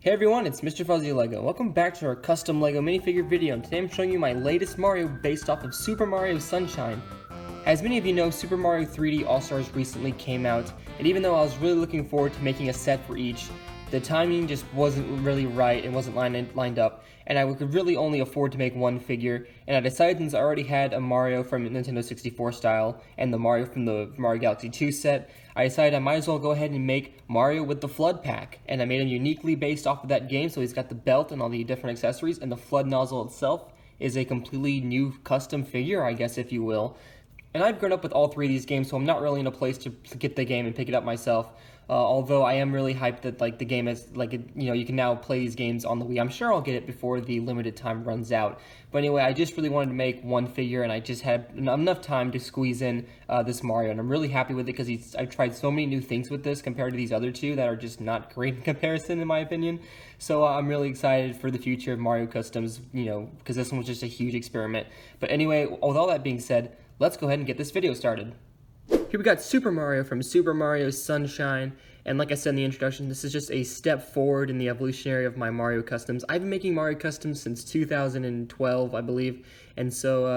Hey everyone, it's Mr. Fuzzy Lego. Welcome back to our custom Lego minifigure video, and today I'm showing you my latest Mario based off of Super Mario Sunshine. As many of you know, Super Mario 3D All-Stars recently came out, and even though I was really looking forward to making a set for each, the timing just wasn't really right and wasn't lined up, and I could really only afford to make one figure, and I decided since I already had a Mario from Nintendo 64 style and the Mario from the Mario Galaxy 2 set, I decided I might as well go ahead and make Mario with the F.L.U.D. pack, and I made him uniquely based off of that game, so he's got the belt and all the different accessories, and the F.L.U.D. nozzle itself is a completely new custom figure, I guess if you will. And I've grown up with all three of these games, so I'm not really in a place to get the game and pick it up myself. Although I am really hyped that the game is you can now play these games on the Wii. I'm sure I'll get it before the limited time runs out. But anyway, I just really wanted to make one figure, and I just had enough time to squeeze in this Mario, and I'm really happy with it because I've tried so many new things with this compared to these other two that are just not great in comparison, in my opinion. So I'm really excited for the future of Mario Customs, because this one was just a huge experiment. But anyway, with all that being said, let's go ahead and get this video started. Here we got Super Mario from Super Mario Sunshine, and like I said in the introduction, this is just a step forward in the evolutionary of my Mario Customs. I've been making Mario Customs since 2012, I believe, and so,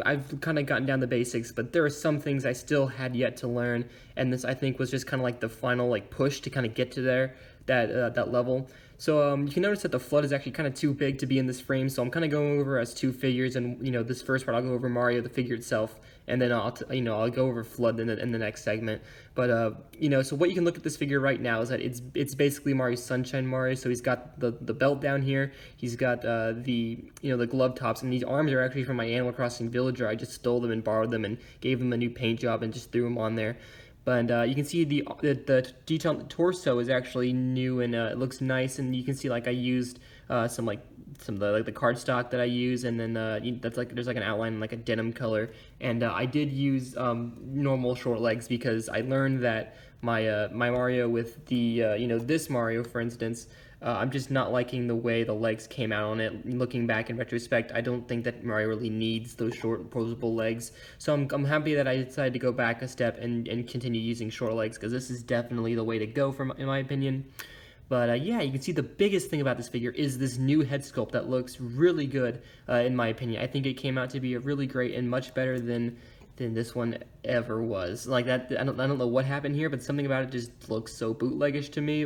I've kind of gotten down the basics, but there are some things I still had yet to learn, and this, I think, was just kind of like the final, push to kind of get to that level. So you can notice that the F.L.U.D. is actually kind of too big to be in this frame, so I'm kind of going over as two figures, and this first part I'll go over Mario, the figure itself, and then I'll go over F.L.U.D. in the next segment. But so what you can look at this figure right now is that it's basically Mario Sunshine Mario. So he's got the belt down here, he's got the glove tops, and these arms are actually from my Animal Crossing villager. I just stole them and borrowed them and gave them a new paint job and just threw them on there. But you can see the detail on the torso is actually new, and it looks nice. And you can see I used some of the cardstock that I use, and then there's an outline in a denim color. And I did use normal short legs because I learned that my Mario with the this Mario, for instance. I'm just not liking the way the legs came out on it. Looking back in retrospect, I don't think that Mario really needs those short opposable legs. So I'm happy that I decided to go back a step and continue using short legs, because this is definitely the way to go, in my opinion. But yeah, you can see the biggest thing about this figure is this new head sculpt that looks really good, in my opinion. I think it came out to be really great and much better than this one ever was. I don't know what happened here, but something about it just looks so bootleggish to me,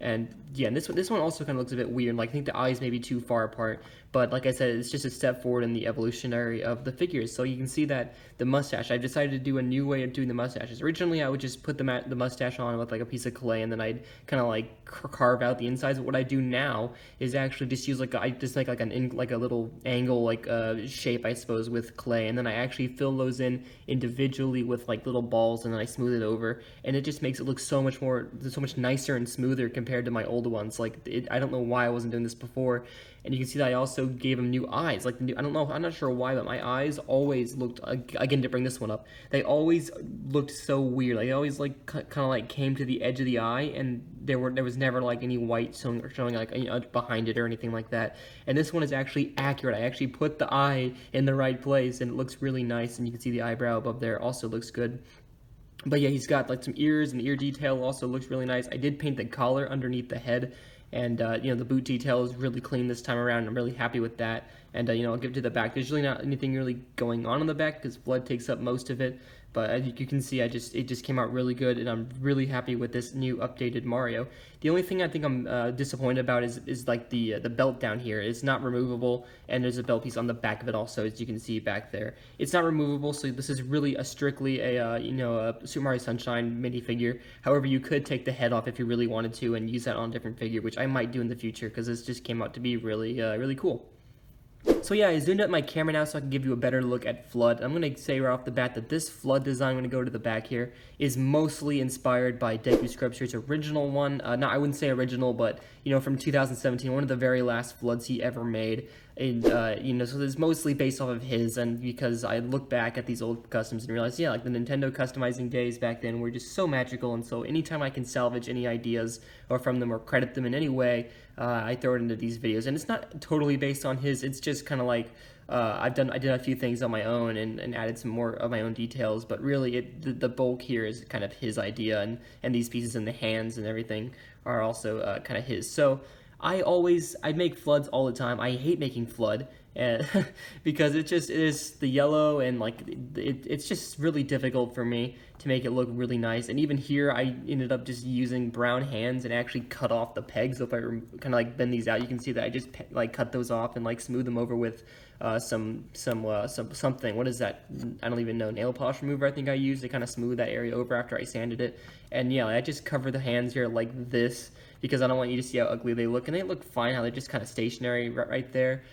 and yeah, and this one also kind of looks a bit weird. I think the eyes may be too far apart, but like I said, it's just a step forward in the evolutionary of the figures. So you can see that the mustache, I've decided to do a new way of doing the mustaches. Originally, I would just put the mustache on with a piece of clay, and then I'd kind of carve out the insides. But what I do now is actually just use I just make a little angle shape, I suppose, with clay, and then I actually fill those in individually with little balls, and then I smooth it over, and it just makes it look so much nicer and smoother compared to my old ones. I don't know why I wasn't doing this before. And you can see that I also gave him new eyes. I don't know, I'm not sure why, but my eyes always looked, again, to bring this one up, they always looked so weird. They always came to the edge of the eye, and there was never any white showing behind it or anything like that. And this one is actually accurate. I actually put the eye in the right place, and it looks really nice. And you can see the eyebrow above there also looks good. But yeah, he's got some ears, and the ear detail also looks really nice. I did paint the collar underneath the head, and the boot detail is really clean this time around. I'm really happy with that. And I'll give it to the back. There's really not anything really going on the back because F.L.U.D. takes up most of it. But as you can see, it just came out really good, and I'm really happy with this new updated Mario. The only thing I think I'm disappointed about is the belt down here. It's not removable, and there's a belt piece on the back of it also, as you can see back there. It's not removable, so this is really strictly a Super Mario Sunshine minifigure. However, you could take the head off if you really wanted to and use that on a different figure, which I might do in the future because this just came out to be really cool. So yeah, I zoomed up my camera now so I can give you a better look at F.L.U.D. I'm going to say right off the bat that this F.L.U.D. design, I'm going to go to the back here, is mostly inspired by DekuScrubster's original one. I wouldn't say original, but, from 2017, one of the very last F.L.U.D.s he ever made. And, so it's mostly based off of his, and because I look back at these old customs and realize, yeah, the Nintendo customizing days back then were just so magical, and so anytime I can salvage any ideas from them or credit them in any way, I throw it into these videos. And it's not totally based on his, it's just kind of like I did a few things on my own and added some more of my own details, but really the bulk here is kind of his idea, and these pieces in the hands and everything are also kind of his. So I make F.L.U.D.s all the time. I hate making F.L.U.D. Because it is the yellow, and like it's just really difficult for me to make it look really nice. And even here I ended up just using brown hands and actually cut off the pegs. So if I kind of like bend these out, you can see that I just like cut those off and like smooth them over with something. What is that? I don't even know. Nail polish remover I think I used to kind of smooth that area over after I sanded it. And yeah, I just cover the hands here like this because I don't want you to see how ugly they look, and they look fine how they're just kind of stationary right there.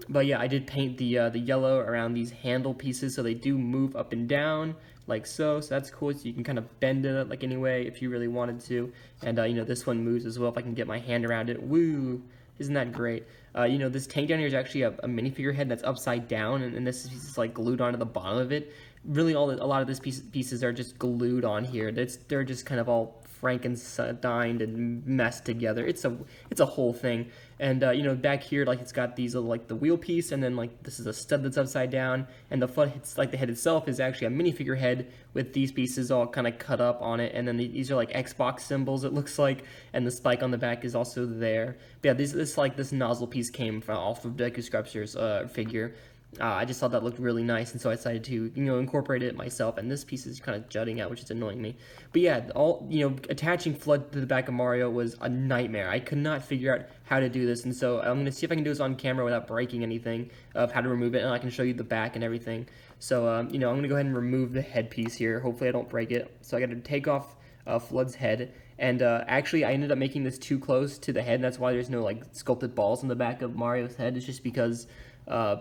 But yeah, I did paint the yellow around these handle pieces, so they do move up and down like so. So that's cool. So you can kind of bend it like any way if you really wanted to. And you know, this one moves as well if I can get my hand around it. Woo! Isn't that great? You know, this tank down here is actually a minifigure head that's upside down, and this piece is like glued onto the bottom of it. Really, a lot of these pieces are just glued on here. They're just kind of all Frankensteined and messed together. It's a whole thing. And you know, back here, like it's got these little, like the wheel piece, and then like this is a stud that's upside down, and the foot, it's like the head itself is actually a minifigure head with these pieces all kind of cut up on it, and then these are like Xbox symbols it looks like, and the spike on the back is also there. But yeah, this nozzle piece came from off of DekuScrubster's figure. I just thought that looked really nice, and so I decided to, you know, incorporate it myself. And this piece is kind of jutting out, which is annoying me. But yeah, attaching F.L.U.D. to the back of Mario was a nightmare. I could not figure out how to do this, and so I'm going to see if I can do this on camera without breaking anything of how to remove it, and I can show you the back and everything. So, you know, I'm going to go ahead and remove the headpiece here. Hopefully I don't break it. So I got to take off F.L.U.D.'s head, and actually I ended up making this too close to the head, and that's why there's no like sculpted balls in the back of Mario's head. It's just because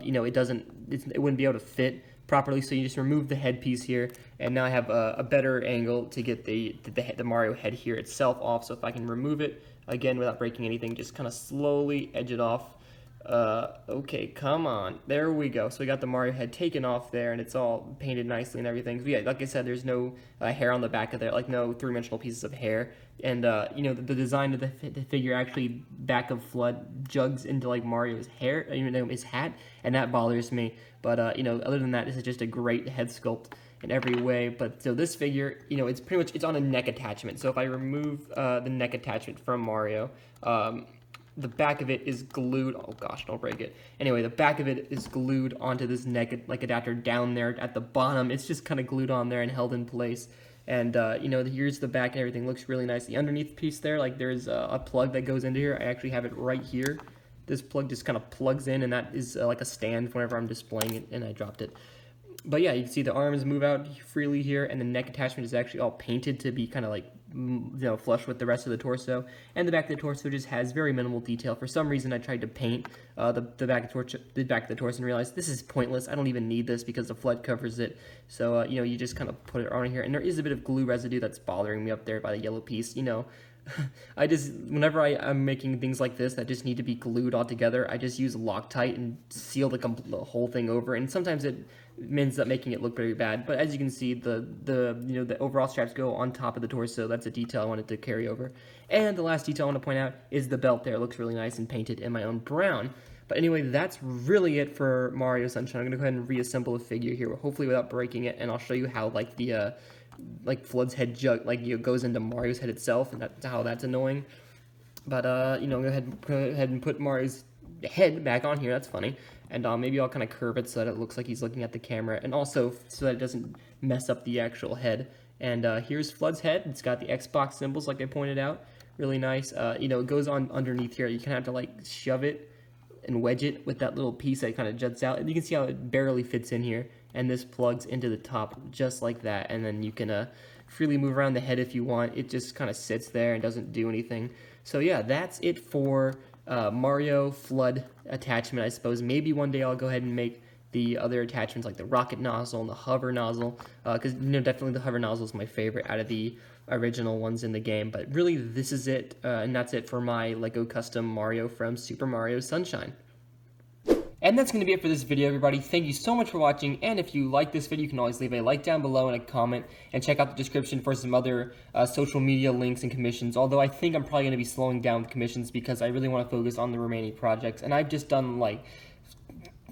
you know, it wouldn't be able to fit properly. So you just remove the headpiece here, and now I have a better angle to get the Mario head here itself off. So if I can remove it again without breaking anything, just kind of slowly edge it off. Okay, come on, there we go. So we got the Mario head taken off there, and it's all painted nicely and everything. So yeah, like I said, there's no hair on the back of there, like no three-dimensional pieces of hair. And you know, the design of the figure actually back of F.L.U.D. jugs into like Mario's hair, even though his hat, and that bothers me. But you know, other than that, this is just a great head sculpt in every way. But so this figure, you know, it's on a neck attachment. So if I remove the neck attachment from Mario, the back of it is glued. Oh gosh, don't break it. Anyway, the back of it is glued onto this neck like adapter down there at the bottom. It's just kind of glued on there and held in place. And you know, here's the back and everything looks really nice. The underneath piece there, like there's a plug that goes into here. I actually have it right here. This plug just kind of plugs in, and that is like a stand whenever I'm displaying it, and I dropped it. But yeah, you can see the arms move out freely here, and the neck attachment is actually all painted to be kind of like, you know, flush with the rest of the torso. And the back of the torso just has very minimal detail. For some reason, I tried to paint the back of the torso and realized this is pointless. I don't even need this because the F.L.U.D. covers it. So you know, you just kind of put it on here, and there is a bit of glue residue that's bothering me up there by the yellow piece. You know, whenever I'm making things like this that just need to be glued all together, I just use Loctite and seal the whole thing over, and sometimes it ends up making it look very bad. But as you can see, the overall straps go on top of the torso. That's a detail I wanted to carry over. And the last detail I want to point out is the belt there. It looks really nice and painted in my own brown. But anyway, that's really it for Mario Sunshine. I'm gonna go ahead and reassemble the figure here, hopefully without breaking it, and I'll show you how like the like F.L.U.D.'s head jug goes into Mario's head itself, and that's how that's annoying. But you know, go ahead and put Mario's head back on here. That's funny. And maybe I'll kind of curve it so that it looks like he's looking at the camera, and also so that it doesn't mess up the actual head. And here's F.L.U.D.'s head. It's got the Xbox symbols like I pointed out. Really nice. You know, it goes on underneath here. You kind of have to like shove it and wedge it with that little piece that kind of juts out. And you can see how it barely fits in here. And this plugs into the top just like that. And then you can freely move around the head if you want. It just kind of sits there and doesn't do anything. So yeah, that's it for Mario F.L.U.D. attachment, I suppose. Maybe one day I'll go ahead and make the other attachments like the rocket nozzle and the hover nozzle, because you know, definitely the hover nozzle is my favorite out of the original ones in the game. But really, this is it, and that's it for my Lego custom Mario from Super Mario Sunshine. And that's going to be it for this video, everybody. Thank you so much for watching, and if you like this video, you can always leave a like down below and a comment, and check out the description for some other social media links and commissions, although I think I'm probably going to be slowing down with commissions because I really want to focus on the remaining projects, and I've just done like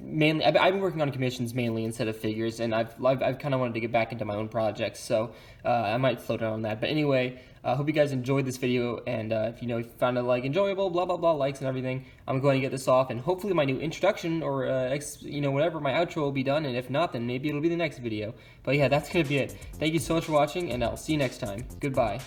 mainly I've been working on commissions mainly instead of figures, and I've kind of wanted to get back into my own projects, so I might slow down on that. But anyway, I hope you guys enjoyed this video, and if you found it like enjoyable, blah blah blah, likes and everything, I'm going to get this off, and hopefully my new introduction or whatever, my outro will be done, and if not, then maybe it'll be the next video. But yeah, that's gonna be it. Thank you so much for watching, and I'll see you next time. Goodbye.